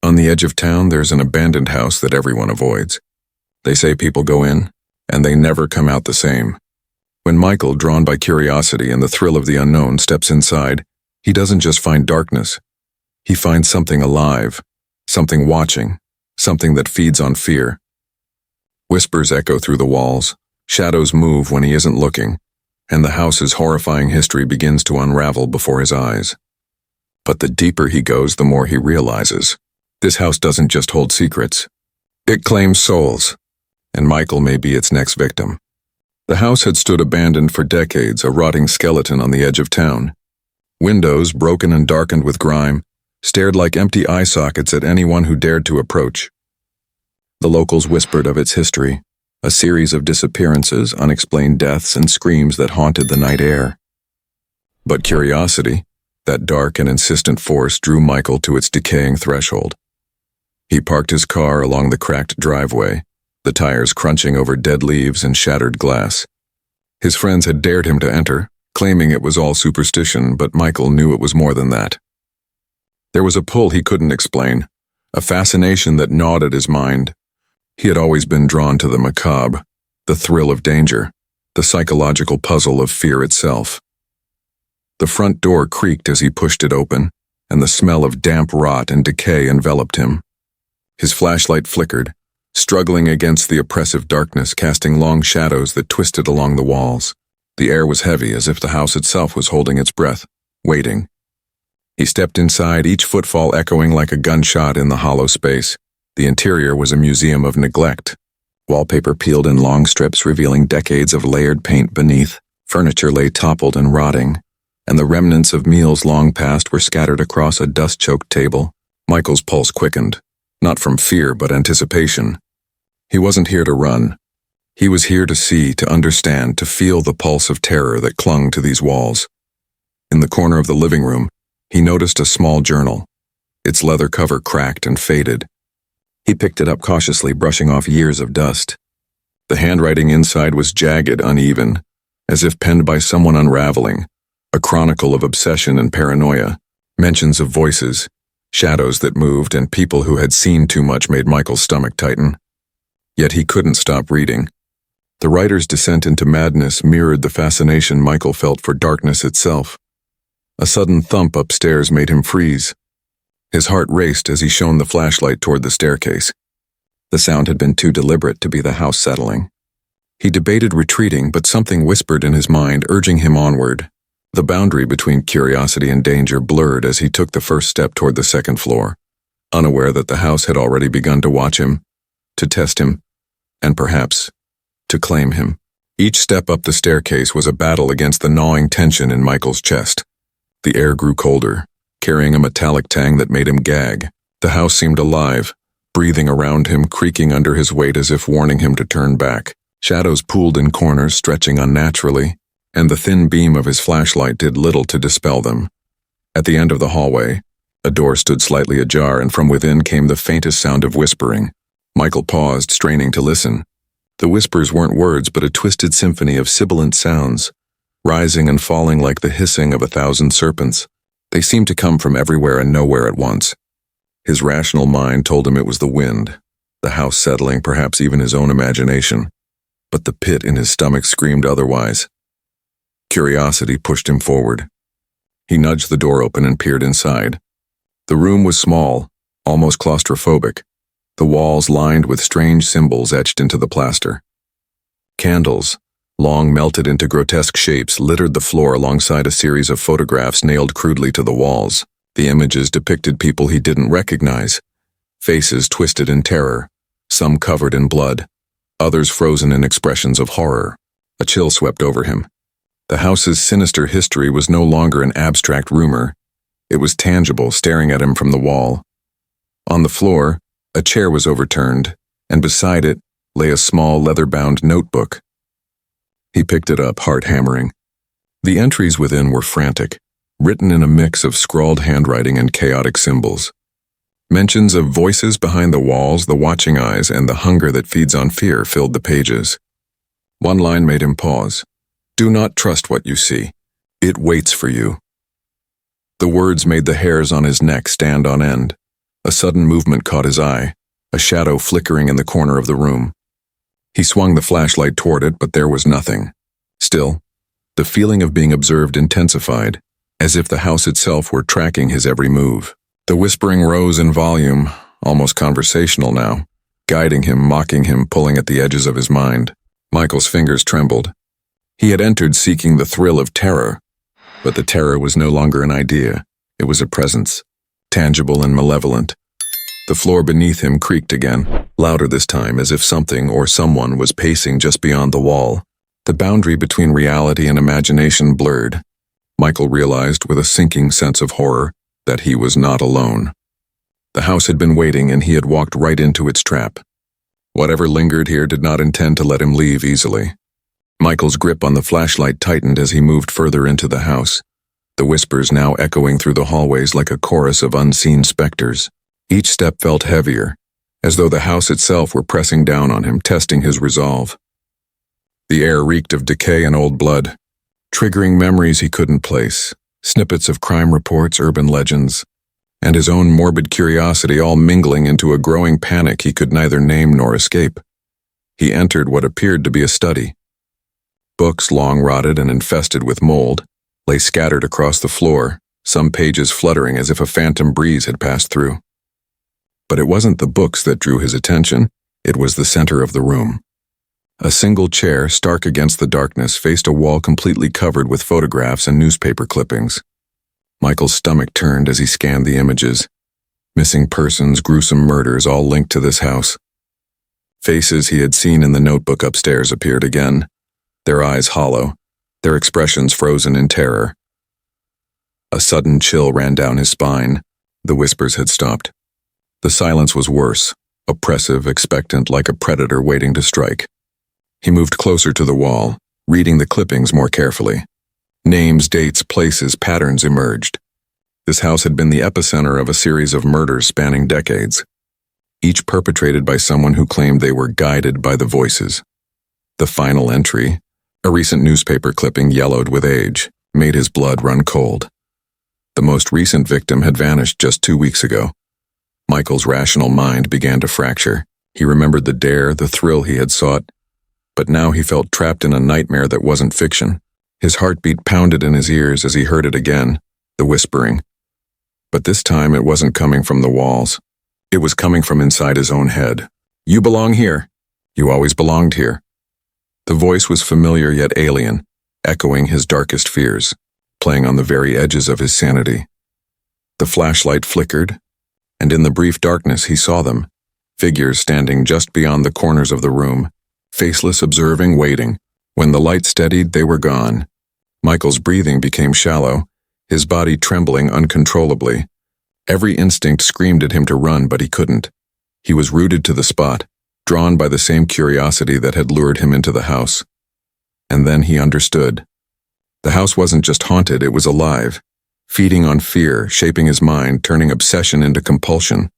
On the edge of town, there's an abandoned house that everyone avoids. They say people go in, and they never come out the same. When Michael, drawn by curiosity and the thrill of the unknown, steps inside, he doesn't just find darkness. He finds something alive, something watching, something that feeds on fear. Whispers echo through the walls, shadows move when he isn't looking, and the house's horrifying history begins to unravel before his eyes. But the deeper he goes, the more he realizes. This house doesn't just hold secrets. It claims souls, and Michael may be its next victim. The house had stood abandoned for decades, a rotting skeleton on the edge of town. Windows, broken and darkened with grime, stared like empty eye sockets at anyone who dared to approach. The locals whispered of its history, a series of disappearances, unexplained deaths, and screams that haunted the night air. But curiosity, that dark and insistent force, drew Michael to its decaying threshold. He parked his car along the cracked driveway, the tires crunching over dead leaves and shattered glass. His friends had dared him to enter, claiming it was all superstition, but Michael knew it was more than that. There was a pull he couldn't explain, a fascination that gnawed at his mind. He had always been drawn to the macabre, the thrill of danger, the psychological puzzle of fear itself. The front door creaked as he pushed it open, and the smell of damp rot and decay enveloped him. His flashlight flickered, struggling against the oppressive darkness, casting long shadows that twisted along the walls. The air was heavy, as if the house itself was holding its breath, waiting. He stepped inside, each footfall echoing like a gunshot in the hollow space. The interior was a museum of neglect. Wallpaper peeled in long strips, revealing decades of layered paint beneath. Furniture lay toppled and rotting, and the remnants of meals long past were scattered across a dust-choked table. Michael's pulse quickened, not from fear but anticipation. He wasn't here to run. He was here to see, to understand, to feel the pulse of terror that clung to these walls. In the corner of the living room, he noticed a small journal, its leather cover cracked and faded. He picked it up cautiously, brushing off years of dust. The handwriting inside was jagged, uneven, as if penned by someone unraveling, a chronicle of obsession and paranoia. Mentions of voices, shadows that moved, and people who had seen too much made Michael's stomach tighten. Yet he couldn't stop reading. The writer's descent into madness mirrored the fascination Michael felt for darkness itself. A sudden thump upstairs made him freeze. His heart raced as he shone the flashlight toward the staircase. The sound had been too deliberate to be the house settling. He debated retreating, but something whispered in his mind, urging him onward. The boundary between curiosity and danger blurred as he took the first step toward the second floor, unaware that the house had already begun to watch him, to test him, and perhaps to claim him. Each step up the staircase was a battle against the gnawing tension in Michael's chest. The air grew colder, carrying a metallic tang that made him gag. The house seemed alive, breathing around him, creaking under his weight as if warning him to turn back. Shadows pooled in corners, stretching unnaturally, and the thin beam of his flashlight did little to dispel them. At the end of the hallway, a door stood slightly ajar, and from within came the faintest sound of whispering. Michael paused, straining to listen. The whispers weren't words, but a twisted symphony of sibilant sounds, rising and falling like the hissing of 1,000 serpents. They seemed to come from everywhere and nowhere at once. His rational mind told him it was the wind, the house settling, perhaps even his own imagination. But the pit in his stomach screamed otherwise. Curiosity pushed him forward. He nudged the door open and peered inside. The room was small, almost claustrophobic, the walls lined with strange symbols etched into the plaster. Candles, long melted into grotesque shapes, littered the floor alongside a series of photographs nailed crudely to the walls. The images depicted people he didn't recognize, faces twisted in terror, some covered in blood, others frozen in expressions of horror. A chill swept over him. The house's sinister history was no longer an abstract rumor. It was tangible, staring at him from the wall. On the floor, a chair was overturned, and beside it lay a small leather-bound notebook. He picked it up, heart hammering. The entries within were frantic, written in a mix of scrawled handwriting and chaotic symbols. Mentions of voices behind the walls, the watching eyes, and the hunger that feeds on fear filled the pages. One line made him pause. "Do not trust what you see. It waits for you." The words made the hairs on his neck stand on end. A sudden movement caught his eye, a shadow flickering in the corner of the room. He swung the flashlight toward it, but there was nothing. Still, the feeling of being observed intensified, as if the house itself were tracking his every move. The whispering rose in volume, almost conversational now, guiding him, mocking him, pulling at the edges of his mind. Michael's fingers trembled. He had entered seeking the thrill of terror, but the terror was no longer an idea. It was a presence, tangible and malevolent. The floor beneath him creaked again, louder this time, as if something or someone was pacing just beyond the wall. The boundary between reality and imagination blurred. Michael realized with a sinking sense of horror that he was not alone. The house had been waiting, and he had walked right into its trap. Whatever lingered here did not intend to let him leave easily. Michael's grip on the flashlight tightened as he moved further into the house, the whispers now echoing through the hallways like a chorus of unseen specters. Each step felt heavier, as though the house itself were pressing down on him, testing his resolve. The air reeked of decay and old blood, triggering memories he couldn't place, snippets of crime reports, urban legends, and his own morbid curiosity all mingling into a growing panic he could neither name nor escape. He entered what appeared to be a study. Books, long rotted and infested with mold, lay scattered across the floor, some pages fluttering as if a phantom breeze had passed through. But it wasn't the books that drew his attention, it was the center of the room. A single chair, stark against the darkness, faced a wall completely covered with photographs and newspaper clippings. Michael's stomach turned as he scanned the images. Missing persons, gruesome murders, all linked to this house. Faces he had seen in the notebook upstairs appeared again, their eyes hollow, their expressions frozen in terror. A sudden chill ran down his spine. The whispers had stopped. The silence was worse, oppressive, expectant, like a predator waiting to strike. He moved closer to the wall, reading the clippings more carefully. Names, dates, places, patterns emerged. This house had been the epicenter of a series of murders spanning decades, each perpetrated by someone who claimed they were guided by the voices. The final entry, a recent newspaper clipping yellowed with age, made his blood run cold. The most recent victim had vanished just 2 weeks ago. Michael's rational mind began to fracture. He remembered the dare, the thrill he had sought, but now he felt trapped in a nightmare that wasn't fiction. His heartbeat pounded in his ears as he heard it again, the whispering. But this time it wasn't coming from the walls. It was coming from inside his own head. "You belong here. You always belonged here." The voice was familiar yet alien, echoing his darkest fears, playing on the very edges of his sanity. The flashlight flickered, and in the brief darkness he saw them, figures standing just beyond the corners of the room, faceless, observing, waiting. When the light steadied, they were gone. Michael's breathing became shallow, his body trembling uncontrollably. Every instinct screamed at him to run, but he couldn't. He was rooted to the spot, drawn by the same curiosity that had lured him into the house. And then he understood. The house wasn't just haunted, it was alive, feeding on fear, shaping his mind, turning obsession into compulsion.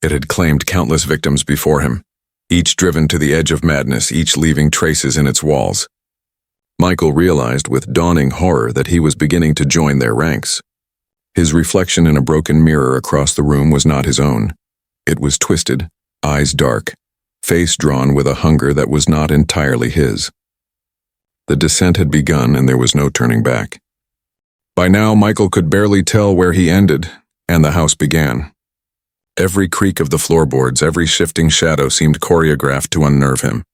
It had claimed countless victims before him, each driven to the edge of madness, each leaving traces in its walls. Michael realized with dawning horror that he was beginning to join their ranks. His reflection in a broken mirror across the room was not his own. It was twisted, eyes dark, face drawn with a hunger that was not entirely his. The descent had begun, and there was no turning back. By now, Michael could barely tell where he ended and the house began. Every creak of the floorboards, every shifting shadow seemed choreographed to unnerve him.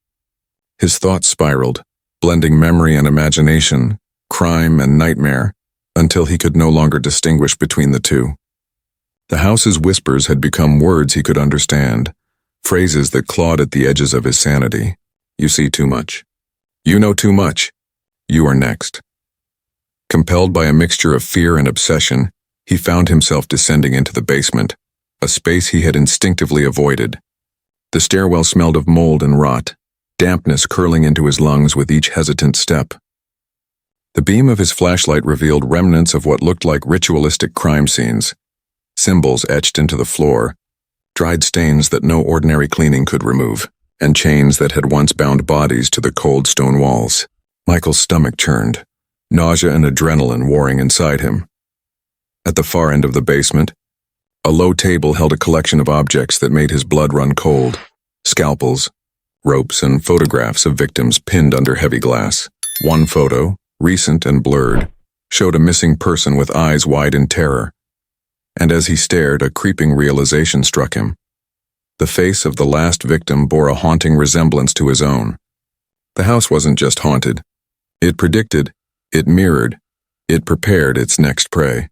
His thoughts spiraled, blending memory and imagination, crime and nightmare, until he could no longer distinguish between the two. The house's whispers had become words he could understand, phrases that clawed at the edges of his sanity. "You see too much. You know too much. You are next." Compelled by a mixture of fear and obsession, he found himself descending into the basement, a space he had instinctively avoided. The stairwell smelled of mold and rot, dampness curling into his lungs with each hesitant step. The beam of his flashlight revealed remnants of what looked like ritualistic crime scenes, symbols etched into the floor, dried stains that no ordinary cleaning could remove, and chains that had once bound bodies to the cold stone walls. Michael's stomach churned, nausea and adrenaline warring inside him. At the far end of the basement, A low table held a collection of objects that made his blood run cold. Scalpels, ropes, and photographs of victims pinned under heavy glass. One photo, recent and blurred, showed a missing person with eyes wide in terror. And as he stared, a creeping realization struck him. The face of the last victim bore a haunting resemblance to his own. The house wasn't just haunted. It predicted, it mirrored, it prepared its next prey.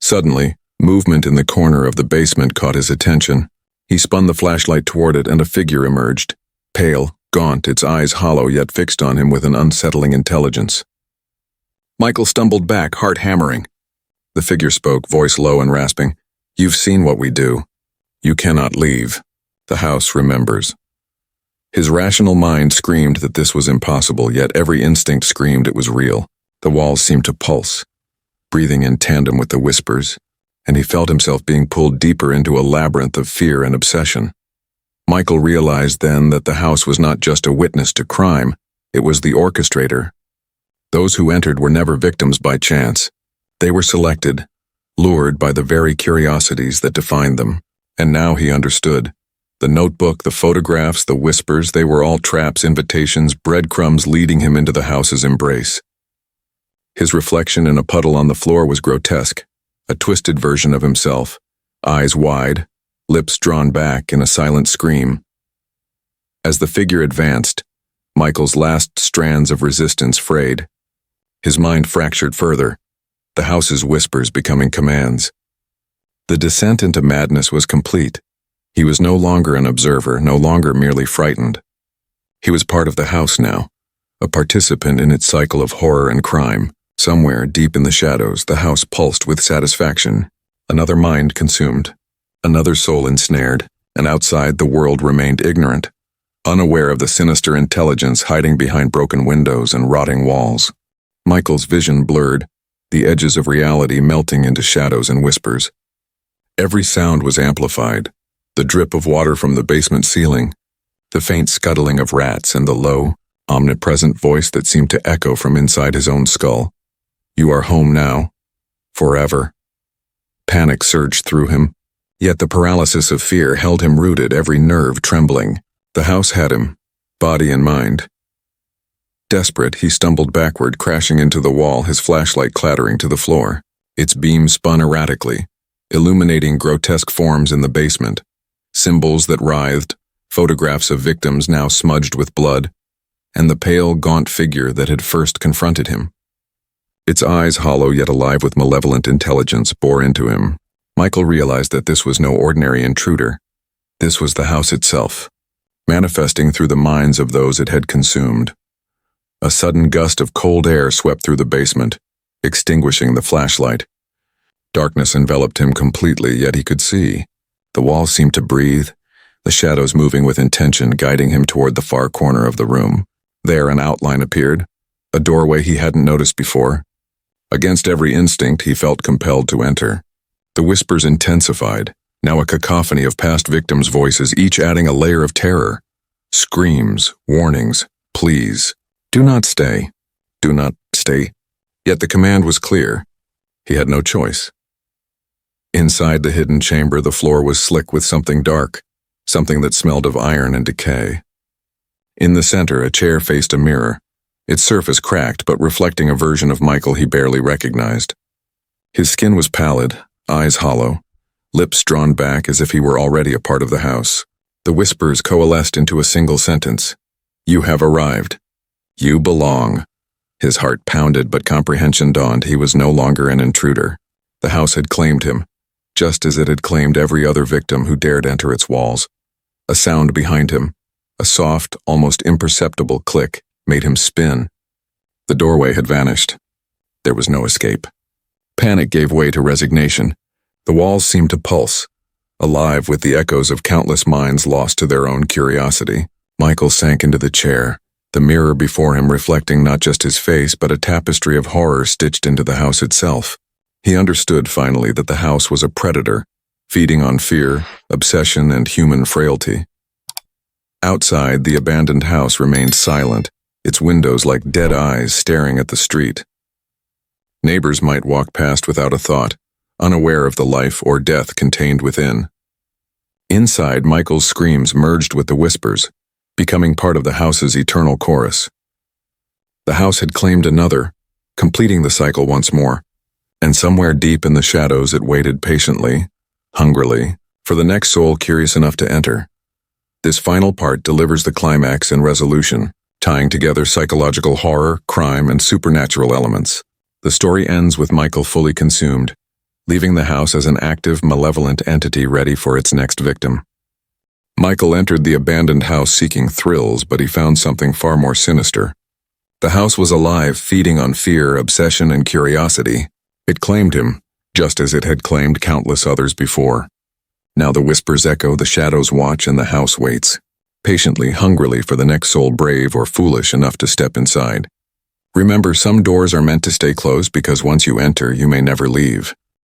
Suddenly, movement in the corner of the basement caught his attention. He spun the flashlight toward it and a figure emerged, pale, gaunt, its eyes hollow yet fixed on him with an unsettling intelligence. Michael stumbled back, heart hammering. The figure spoke, voice low and rasping. "You've seen what we do. You cannot leave. The house remembers." His rational mind screamed that this was impossible, yet every instinct screamed it was real. The walls seemed to pulse, breathing in tandem with the whispers, and he felt himself being pulled deeper into a labyrinth of fear and obsession. Michael realized then that the house was not just a witness to crime, it was the orchestrator. Those who entered were never victims by chance. They were selected, lured by the very curiosities that defined them. And now he understood. The notebook, the photographs, the whispers, they were all traps, invitations, breadcrumbs leading him into the house's embrace. His reflection in a puddle on the floor was grotesque, a twisted version of himself, eyes wide, lips drawn back in a silent scream. As the figure advanced, Michael's last strands of resistance frayed. His mind fractured further, the house's whispers becoming commands. The descent into madness was complete. He was no longer an observer, no longer merely frightened. He was part of the house now, a participant in its cycle of horror and crime. Somewhere deep in the shadows, the house pulsed with satisfaction. Another mind consumed, another soul ensnared, and outside the world remained ignorant, unaware of the sinister intelligence hiding behind broken windows and rotting walls. Michael's vision blurred, the edges of reality melting into shadows and whispers. Every sound was amplified, the drip of water from the basement ceiling, the faint scuttling of rats, and the low, omnipresent voice that seemed to echo from inside his own skull. "You are home now. Forever." Panic surged through him, yet the paralysis of fear held him rooted, every nerve trembling. The house had him, body and mind. Desperate, he stumbled backward, crashing into the wall, his flashlight clattering to the floor. Its beam spun erratically, illuminating grotesque forms in the basement, symbols that writhed, photographs of victims now smudged with blood, and the pale, gaunt figure that had first confronted him. Its eyes, hollow yet alive with malevolent intelligence, bore into him. Michael realized that this was no ordinary intruder. This was the house itself, manifesting through the minds of those it had consumed. A sudden gust of cold air swept through the basement, extinguishing the flashlight. Darkness enveloped him completely, yet he could see. The walls seemed to breathe, the shadows moving with intention, guiding him toward the far corner of the room. There an outline appeared, a doorway he hadn't noticed before. Against every instinct, he felt compelled to enter. The whispers intensified, now a cacophony of past victims' voices, each adding a layer of terror. Screams, warnings, pleas. "Do not stay. Do not stay." Yet the command was clear. He had no choice. Inside the hidden chamber, the floor was slick with something dark, something that smelled of iron and decay. In the center, a chair faced a mirror, its surface cracked but reflecting a version of Michael he barely recognized. His skin was pallid, eyes hollow, lips drawn back as if he were already a part of the house. The whispers coalesced into a single sentence. "You have arrived. You belong." His heart pounded, but comprehension dawned. He was no longer an intruder. The house had claimed him, just as it had claimed every other victim who dared enter its walls. A sound behind him, a soft, almost imperceptible click, made him spin. The doorway had vanished. There was no escape. Panic gave way to resignation. The walls seemed to pulse, alive with the echoes of countless minds lost to their own curiosity. Michael sank into the chair, the mirror before him reflecting not just his face but a tapestry of horror stitched into the house itself. He understood finally that the house was a predator, feeding on fear, obsession, and human frailty. Outside, the abandoned house remained silent, its windows like dead eyes staring at the street. Neighbors might walk past without a thought, unaware of the life or death contained within. Inside, Michael's screams merged with the whispers, becoming part of the house's eternal chorus. The house had claimed another, completing the cycle once more, and somewhere deep in the shadows it waited patiently, hungrily, for the next soul curious enough to enter. This final part delivers the climax and resolution, tying together psychological horror, crime, and supernatural elements. The story ends with Michael fully consumed, leaving the house as an active, malevolent entity ready for its next victim. Michael entered the abandoned house seeking thrills, but he found something far more sinister. The house was alive, feeding on fear, obsession, and curiosity. It claimed him, just as it had claimed countless others before. Now the whispers echo, the shadows watch, and the house waits, patiently, hungrily for the next soul brave or foolish enough to step inside. Remember, some doors are meant to stay closed because once you enter, you may never leave.